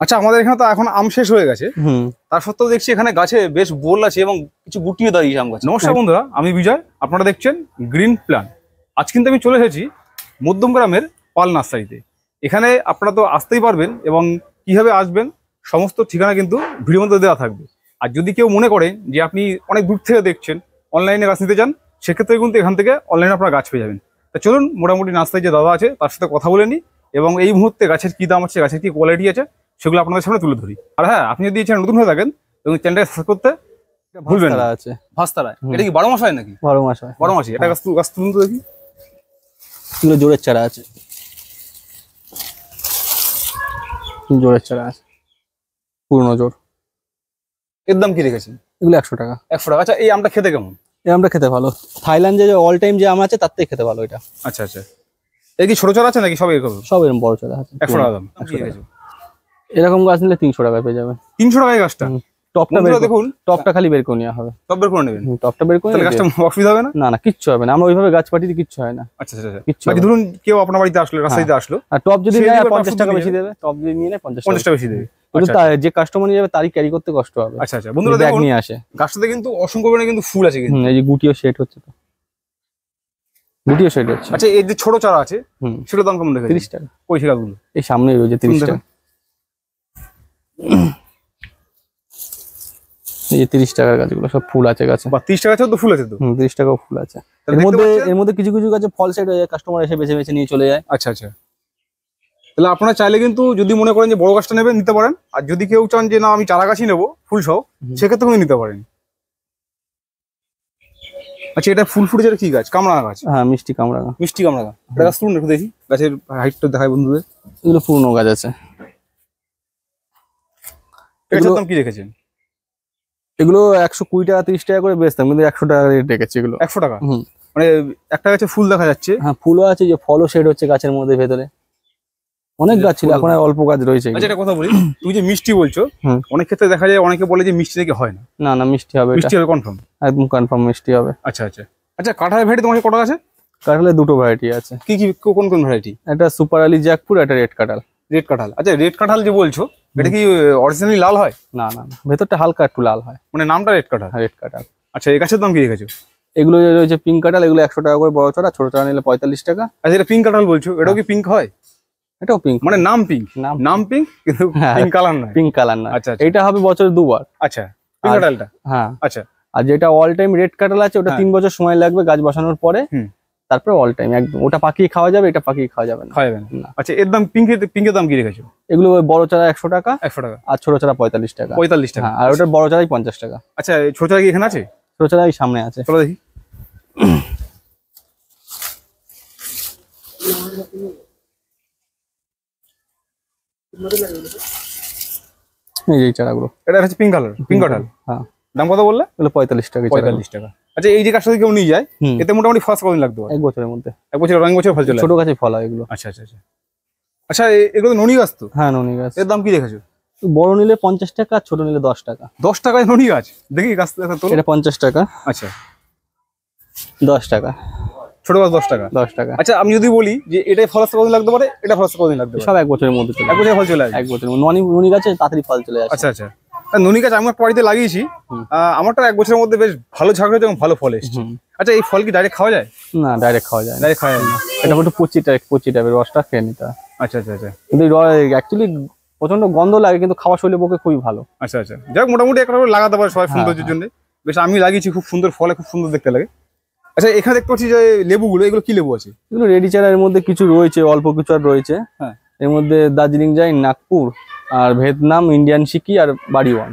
আচ্ছা, আমাদের এখানে তো এখন আম শেষ হয়ে গেছে, তার সত্ত্বেও দেখছি এখানে গাছে বেশ বোল আছে এবং কিছু গুটিয়ে দাঁড়িয়েছে আম গাছ। নমস্কার বন্ধুরা, আমি বিজয়, আপনারা দেখছেন গ্রিন প্ল্যান। আজ কিন্তু আমি চলে এসেছি মধ্যমগ্রামের পাল নার্সারিতে। এখানে আপনারা তো আসতেই পারবেন এবং কিভাবে আসবেন সমস্ত ঠিকানা কিন্তু ভিডিওর মধ্যে দেওয়া থাকবে। আর যদি কেউ মনে করেন যে আপনি অনেক দূর থেকে দেখছেন, অনলাইনে গাছ নিতে চান, সেক্ষেত্রে কিন্তু এখান থেকে অনলাইনে আপনারা গাছ পেয়ে যাবেন। তা চলুন মোটামুটি নার্সারি যে দাদা আছে তার সাথে কথা বলে নিই এবং এই মুহূর্তে গাছের কী দাম আছে, গাছের কী কোয়ালিটি আছে সেগুলো আপনাদের সামনে তুলে ধরি। আর হ্যাঁ, আপনি যদি চ্যানেল নতুন হয়ে থাকেন এবং চ্যানেলটা সাবস্ক্রাইব করতে ভুলবেন না। আছে ভাস্তারা, এটা কি 12 মাস হয় নাকি? 12 মাস হয়। 12 মাসই। এটা গাছ তুলুন তো দেখি। এগুলো জোরের চারা আছে, জোরের চারা আছে, পুরনো জোর। এর দাম কি রেখেছেন? এগুলো 100 টাকা। 100 টাকা। আচ্ছা, এই আমটা খেতে কেমন? এই আমটা খেতে ভালো, থাইল্যান্ডে যে অল টাইম যে আম আছে তার থেকে খেতে ভালো এটা। আচ্ছা আচ্ছা, এই কি ছোট চারা আছে নাকি সব এরকম? সব এরকম বড় চারা আছে। 100 টাকা দাম। এরকম গাছ নিলে 300 টাকায় পেয়ে যাবেন। 300 টাকায় গাছটা? টপটা দেখুন, টপটা খালি বের করে নেওয়া হবে। টপ বের করে নেবেন? টপটা বের করে, গাছটা অসুবিধা হবে না? না না, কিচ্ছু হবে না। আমরা ওইভাবে গাছ পাঠিয়ে কিচ্ছু হয় না। আচ্ছা আচ্ছা, কিচ্ছু। ধরুন কেউ আপনার বাড়িতে আসলো, রাস্তায় আসলো, আর টপ যদি নেয় 50 টাকা বেশি দেবে। টপ যদি নিয়ে নেয় 50 টাকা বেশি দেবে। কিন্তু যে কাস্টমার নিয়ে যাবে তারই ক্যারি করতে কষ্ট হবে। আচ্ছা আচ্ছা, বন্ধুরা দেখুন নিয়ে আসে। গাছটাতে কিন্তু অসংখ্য পরিমাণে কিন্তু ফুল আছে কিন্তু। এই যে গুটিও সেট হচ্ছে, তো গুটিও সেট হচ্ছে। আচ্ছা, এই যে ছোট চারা আছে সেটার দাম কেমন রেখেছেন? 30 টাকা। ওই গাছগুলো এই সামনে রয়েছে 30 টাকা। এই যে 30 টাকার গাছগুলো সব ফুল আছে গাছে। বা 30 টাকা আছে তো ফুল আছে তো? 30 টাকাও ফুল আছে। এর মধ্যে কিছু কিছু গাছে ফল সেট হয়ে যায়, কাস্টমার এসে বেছে বেছে নিয়ে চলে যায়। আচ্ছা আচ্ছা, তাহলে আপনারা চাইলে কিন্তু যদি মনে করেন যে বড় গাছটা নেবেন নিতে পারেন, আর যদি কেউ চান যে না আমি চারা গাছই নেবো ফুল সহ, সেক্ষেত্রে কিন্তু নিতে পারেন। আচ্ছা, এটা ফুল ফুটেছে, এটা কি গাছ? কামরাঙা গাছ? হ্যাঁ, মিষ্টি কামরাঙা। মিষ্টি কামরাঙা। এটা গাছ তুলুন একটু দেখি, গাছের হাইটটা দেখায় বন্ধুদের। এগুলো পুরনো গাছ আছে। এটার দাম কি রেখেছেন? এগুলো 120 টাকা 30 টাকা করে বেচতাম, কিন্তু 100 টাকা রেট রেখেছি এগুলো। 100 টাকা? মানে একটা গাছে ফুল দেখা যাচ্ছে। হ্যাঁ, ফুলও আছে, যে ফলও শেড হচ্ছে গাছের মধ্যে ভেতরে। অনেক গাছ ছিল, এখন আর অল্প গাছ রয়েছে। আচ্ছা, এটা কথা বলি, তুমি যে মিষ্টি বলছো, অনেক ক্ষেত্রে দেখা যায় অনেকে বলে যে মিষ্টি থেকে হয় না। না না, মিষ্টি হবে। মিষ্টি হবে কনফার্ম? একদম কনফার্ম মিষ্টি হবে। আচ্ছা আচ্ছা আচ্ছা, কাঁঠালের ভ্যারাইটি তোমার কটা আছে? কাঁঠালের দুটো ভ্যারাইটি আছে। কি কি, কোন কোন ভ্যারাইটি? একটা সুপার আলি জ্যাকফ্রুট, একটা রেড কাঁঠাল। রেড কাঁঠাল। আচ্ছা, রেড কাঁঠাল যে বলছো, এটা কি অরিজিনালি লাল হয়? না না, ভেতরটা হালকা একটু লাল হয়, মানে নামটা রেড কাঁঠাল? রেড কাঁঠাল। আচ্ছা, এই গাছের দাম কি রেখেছো? এগুলো রয়েছে পিঙ্ক কাঁঠাল, এগুলো 100 টাকা করে বড় চারা, ছোট চারা নিলে 45 টাকা। আচ্ছা, এটা পিঙ্ক কাঁঠাল বলছো, এটাও কি পিঙ্ক হয়? এটাও পিঙ্ক, মানে নাম পিঙ্ক, নাম পিঙ্ক কিন্তু পিঙ্ক কালার না। পিঙ্ক কালার না। আচ্ছা, এটা হবে বছরে 2 বার। আচ্ছা, পিঙ্ক কাঁঠালটা? হ্যাঁ। আচ্ছা, আর যেটা অল টাইম রেড কাঁঠাল আছে ওটা 3 বছর সময় লাগবে গাছ বসানোর পরে। তারপরে অল টাইম একদম ওটা পাকিয়ে খাওয়া যাবে, এটা পাকিয়ে খাওয়া যাবে না। আচ্ছা, এর দাম পিঙ্কের দাম কি রেখেছো? এগুলো বড় চারা 100 টাকা। 100 টাকা। আর ছোট চারা 45 টাকা। 45 টাকা। আর ওটার বড় চারাই 50 টাকা। আচ্ছা, ছোট চারা কি এখানে আছে? ছোট চারা এই সামনে আছে, চলো দেখি। এই যে চারাগুলো, এটা হচ্ছে পিঙ্ক কালার, পিঙ্ক কাঁঠাল। হ্যাঁ। দাম কত বললে? এগুলো 45 টাকা। 45 টাকা। আচ্ছা, এই যে গাছটা কেউ নিয়ে যায়, এতে মোটামুটি ফার্স্ট কতদিন লাগতে পারে? 1 বছরের মধ্যে। 1 বছর, রঙ বছর ফল চলে? ছোট গাছে ফল হয় এগুলো। আচ্ছা আচ্ছা আচ্ছা আচ্ছা, এগুলো ননি গাছ তো? হ্যাঁ, ননি গাছ। এর দাম কি রেখেছো? বড় নিলে 50 টাকা, ছোট নিলে 10 টাকা। 10 টাকায় ননি গাছ? দেখি গাছ তো। এটা 50 টাকা। আচ্ছা, 10 টাকা। ছোট গাছ 10 টাকা? 10 টাকা। আচ্ছা, আমি যদি বলি যে এটাই ফল আসতে কতদিন লাগতে পারে, এটা ফল আসতে কতদিন লাগতে পারে? সব 1 বছরের মধ্যে চলে। 1 বছরে ফল চলে আসে? 1 বছরের মধ্যে। ননি গাছে তাড়াতাড়ি ফল চলে আসে। আচ্ছা আচ্ছা, ননি গাছ আমি বাড়িতে লাগিয়েছি, আমারটা 1 বছরের মধ্যে বেশ ভালো ঝাড় হয়েছে এবং ভালো ফল এসেছে। আচ্ছা, এই ফল কি ডাইরেক্ট খাওয়া যায়? না, ডাইরেক্ট খাওয়া যায় না। ডাইরেক্ট খাওয়া যায় না? এটা একটু পচি টাইপের, রসটা খেয়ে নিতে হয়। আচ্ছা আচ্ছা আচ্ছা, কিন্তু অ্যাকচুয়ালি প্রচন্ড গন্ধ লাগে, কিন্তু খাওয়া শরীরের পক্ষে খুবই ভালো। আচ্ছা আচ্ছা, যাক মোটামুটি একটা লাগাতে পারে সবাই সৌন্দর্যের জন্য। বেশ, আমি লাগিয়েছি, খুব সুন্দর ফলে, খুব সুন্দর দেখতে লাগে। আচ্ছা, এখানে দেখতে পাচ্ছি যে লেবুগুলো, এগুলো কি লেবু আছে? এগুলো রেডি চারা, এর মধ্যে কিছু রয়েছে, অল্প কিছু আর রয়েছে। হ্যাঁ, এর মধ্যে দার্জিলিং জাইন, নাগপুর, আর ভিয়েতনাম, ইন্ডিয়ান সিকি আর বাড়িওয়ান,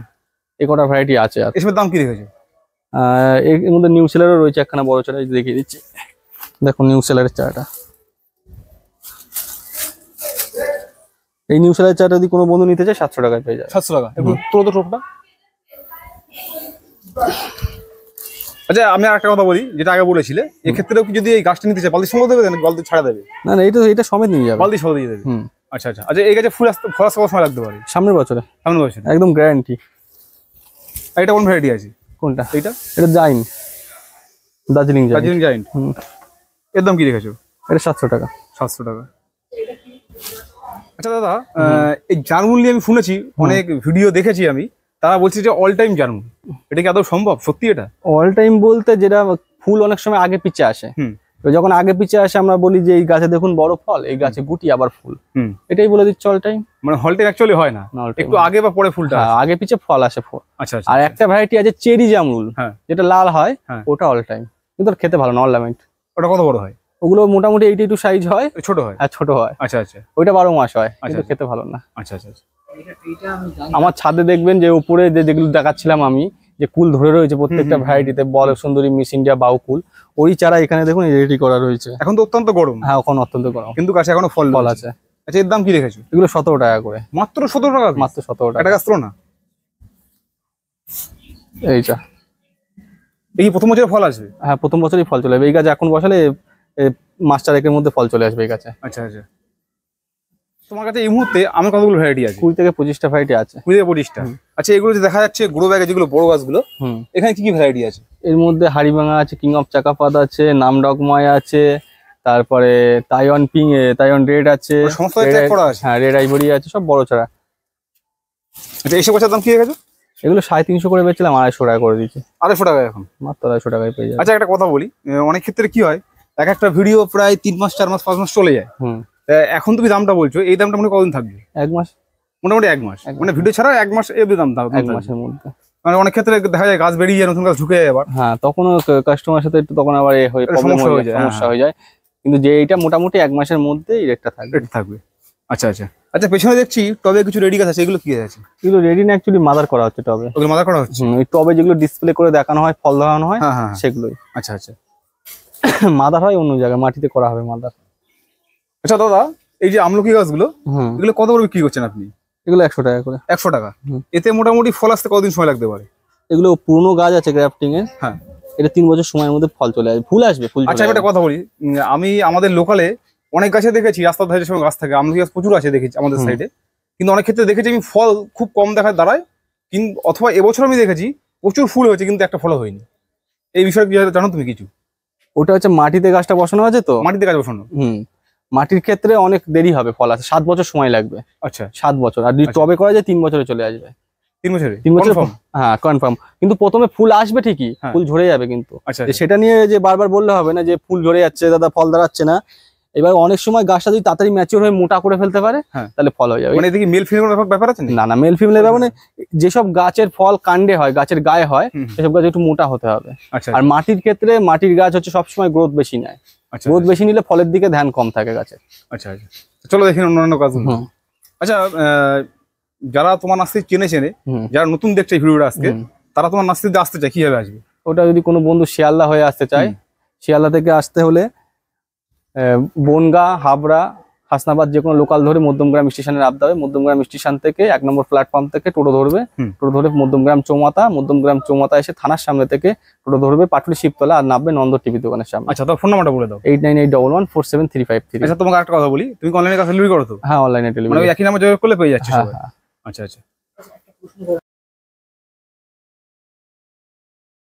এই কটা ভ্যারাইটি আছে। আর এসবের দাম কি রেখেছো? এর মধ্যে নিউ সেলারও রয়েছে একখানা বড় চারা, দেখিয়ে দিচ্ছি। দেখুন নিউ সেলারের চারাটা। এই নিউ সেলারের চারাটা যদি কোনো বন্ধু নিতে চায় 700 টাকায় পেয়ে যায়। 700 টাকা? তোলো তো টোপটা। আচ্ছা, আমি আর একটা কথা বলি, যেটা আগে বলেছিলে, এক্ষেত্রেও কি যদি এই গাছটা নিতে চায় বালতির সঙ্গে দেবে, বালতি ছাড়া দেবে? না না, এটা সমেত নিয়ে যাবে, বালতি সহ দিয়ে দেবে। আচ্ছা আচ্ছা আচ্ছা, এই গাছে ফল আসতে কত সময় লাগতে পারে? সামনের বছরে। সামনের বছরে একদম গ্যারান্টি। এটা কোন ভ্যারাইটি আছে? কোনটা? এটা জাইন, দার্জিলিং জাইন। এর দাম কি রেখেছো? এটা 700 টাকা। 700 টাকা। আচ্ছা দাদা, এই জার্মুল নিয়ে আমি শুনেছি, অনেক ভিডিও দেখেছি আমি, তারা বলছে যে অল টাইম জার্মুল, এটা কি আদৌ সম্ভব? সত্যি এটা? অল টাইম বলতে যেটা ফুল অনেক সময় আগে পিছে আসে, তো যখন আগে পিছে আসে আমরা বলি যে এই গাছে দেখুন বড় ফল, এই গাছে গুটি আবার ফুল, এটাই বলে দিচ্ছে অল টাইম। মানে অল টাইম অ্যাকচুয়ালি হয় না, একটু আগে বা পরে ফুলটা আগে পিছে ফল আসে ফুল। আচ্ছা। আর একটা ভ্যারাইটি আছে চেরি জামরুল, যেটা লাল হয়, ওটা অল টাইম, কিন্তু খেতে ভালো না, অর্নামেন্ট। ওটা কত বড় হয়? ওগুলো মোটামুটি 82 সাইজ হয়, ছোট হয়। আর ছোট হয়। আচ্ছা। ওইটা 12 মাস হয়, কিন্তু খেতে ভালো না। আচ্ছা। আমার ছাদে দেখবেন যে উপরে যেগুলো দেখাচ্ছিলাম আমি, যে কুল ধরে রয়েছে প্রত্যেকটা ভ্যারাইটিতে, বল সুন্দরী, মিস ইন্ডিয়া, বাউ কুল, ওরই চারা এখানে দেখুন রেডি করা রয়েছে। এখন তো অত্যন্ত গরম। হ্যাঁ, এখন অত্যন্ত গরম, কিন্তু গাছে এখনো ফল আছে। আচ্ছা, এর দাম কি রেখেছো? এগুলো 17 টাকা করে। মাত্র 17 টাকা? মাত্র 17 টাকা। একটা গাছ না এইটা, এই প্রথম বছরে ফল আসবে? হ্যাঁ, প্রথম বছরই ফল চলে আসবে। এই গাছে এখন বসালে মাস চারেকের মধ্যে ফল চলে আসবে এই গাছে। আচ্ছা। তোমার কাছে এই মুহূর্তে আমার কতগুলো ভ্যারাইটি আছে? 20 থেকে 25টা ভ্যারাইটি আছে। 20 থেকে 25টা। আচ্ছা, এগুলো যে দেখা যাচ্ছে গ্রো ব্যাগে যেগুলো বড় গাছগুলো, এখানে কি কি ভ্যারাইটি আছে? এর মধ্যে হাড়িভাঙা আছে, কিং অফ চাকাপাত আছে, নামডকমাই আছে, তারপরে তাইওয়ান তাইওয়ান রেড আছে, সমস্ত ট্যাগ করা আছে। হ্যাঁ, রেড আইভরি আছে, সব বড় চারা। আচ্ছা, এইসব গাছের দাম কি হয়ে গেছে? এগুলো 350 করে বেচছিলাম, 250 টাকা করে দিচ্ছি। 250 টাকা এখন? মাত্র 250 টাকায় পেয়ে যাবে। আচ্ছা, একটা কথা বলি, অনেক ক্ষেত্রে কি হয়, একটা ভিডিও প্রায় 3 মাস 4 মাস 5 মাস চলে যায়। এখন তুমি দামটা বলছো, এই দামটা মানে কতদিন থাকবে? 1 মাস, মোটামুটি 1 মাস, মানে ভিডিও ছাড়া 1 মাস এর দাম 1 মাসের মধ্যে। মানে অনেক ক্ষেত্রে দেখা যায় গাছ বেরিয়ে যায়, নতুন গাছ ঢুকে যায় আবার। হ্যাঁ, তখনও কাস্টমারের সাথে একটু তখন আবার সমস্যা হয়ে যায়, কিন্তু যে এইটা মোটামুটি 1 মাসের মধ্যে এই রেটটা থাকবে। আচ্ছা, পেছনে দেখছি টবে কিছু রেডি গাছ আছে, এগুলো কি আছে? এগুলো রেডি না, অ্যাকচুয়ালি মাদার করা হচ্ছে টবে। ওগুলো মাদার করা হচ্ছে? ওই টবে যেগুলো ডিসপ্লে করে দেখানো হয়, ফল দেখানো হয়, সেগুলোই। আচ্ছা। মাদার হয় অন্য জায়গায়, মাটিতে করা হবে মাদার। আচ্ছা দাদা, এই যে আমলকি গাছগুলো, এগুলো কত করে বিক্রি করছেন আপনি? এগুলো 100 টাকা করে। 100 টাকা? এতে মোটামুটি ফল আসতে কতদিন সময় লাগতে পারে? এগুলো পুরনো গাছ আছে গ্রাফটিং এর, এটা 3 বছর সময়ের মধ্যে ফল চলে আসবে, ফুল আসবে, ফুল। আচ্ছা, একটা কথা বলি, আমি আমাদের লোকালে অনেক গাছে দেখেছি, রাস্তার ধারে সময় গাছ থাকে, আমলকি গাছ প্রচুর আছে দেখেছি আমাদের সাইডে, কিন্তু অনেক ক্ষেত্রে দেখেছি আমি ফল খুব কম দেখায় দাঁড়ায়, কিন্তু অথবা এবছর আমি দেখেছি প্রচুর ফুল হয়েছে কিন্তু একটা ফল হয়নি। এই বিষয়ে কি জানো তুমি কিছু? ওটা হচ্ছে মাটিতে গাছটা বসানো আছে, তো মাটিতে গাছ বসানো। মাটির ক্ষেত্রে অনেক দেরি হবে, ফল আসে 7 বছর সময় লাগবে। আচ্ছা, 7 বছর। আর যদি টবে করা যায় 3 বছরে চলে আসবে। 3 বছরে? 3 বছর, হ্যাঁ, কনফার্ম। কিন্তু প্রথমে ফুল আসবে ঠিকই, ফুল ঝরে যাবে, কিন্তু সেটা নিয়ে যে বারবার বললে হবে না যে ফুল ঝরে যাচ্ছে দাদা, ফল দাঁড়াচ্ছে না। এবার অনেক সময় গাছটা যদি তাড়াতাড়ি ম্যাচিওর হয়ে মোটা করে ফেলতে পারে, তাহলে ফল হয়ে যাবে। মানে এদিকে মেল ফিমেল ব্যাপার আছে? না, মেল ফিমেলের ব্যাপার মানে যেসব গাছের ফল কাণ্ডে হয়, গাছের গায়ে হয়, সেসব গাছ একটু মোটা হতে হবে। আর মাটির ক্ষেত্রে, মাটির গাছ হচ্ছে সবসময় গ্রোথ বেশি নেয়, গ্রোথ বেশি নিলে ফলের দিকে ধ্যান কম থাকে গাছের। আচ্ছা, চলো দেখি অন্যান্য গাছগুলো। আচ্ছা, যারা তোমার নার্সারি চেনে, যারা নতুন দেখছে এই ভিডিওটা আজকে, তারা তোমার নার্সারিতে আসতে চায়, কিভাবে আসবে? ওটা যদি কোনো বন্ধু শিয়ালদা হয়ে আসতে চায়, শিয়ালদা থেকে আসতে হলে বনগা, হাবড়া, হাসনাবাদ যে কোনো লোকাল ধরে মধ্যমগ্রাম স্টেশনে নামতে হবে। মধ্যমগ্রাম স্টেশন থেকে 1 নম্বর প্ল্যাটফর্ম থেকে টোটো ধরবে, টোটো ধরে মধ্যমগ্রাম চৌমাথা এসে থানার সামনে থেকে টোটো ধরবে পাটুলি শিবতলা, আর নামবে নন্দ টিভি দোকানের সামনে। আচ্ছা, তো ফোন নাম্বারটা বলে দাও। 8981147353। আচ্ছা, তোমাকে একটা কথা বলি, তুমি অনলাইনে কাজ ডেলিভারি করো তো? হ্যাঁ, অনলাইনে ডেলিভারি। মানে একই নাম্বার যোগাযোগ করলে পেয়ে যাচ্ছে সবাই? আচ্ছা।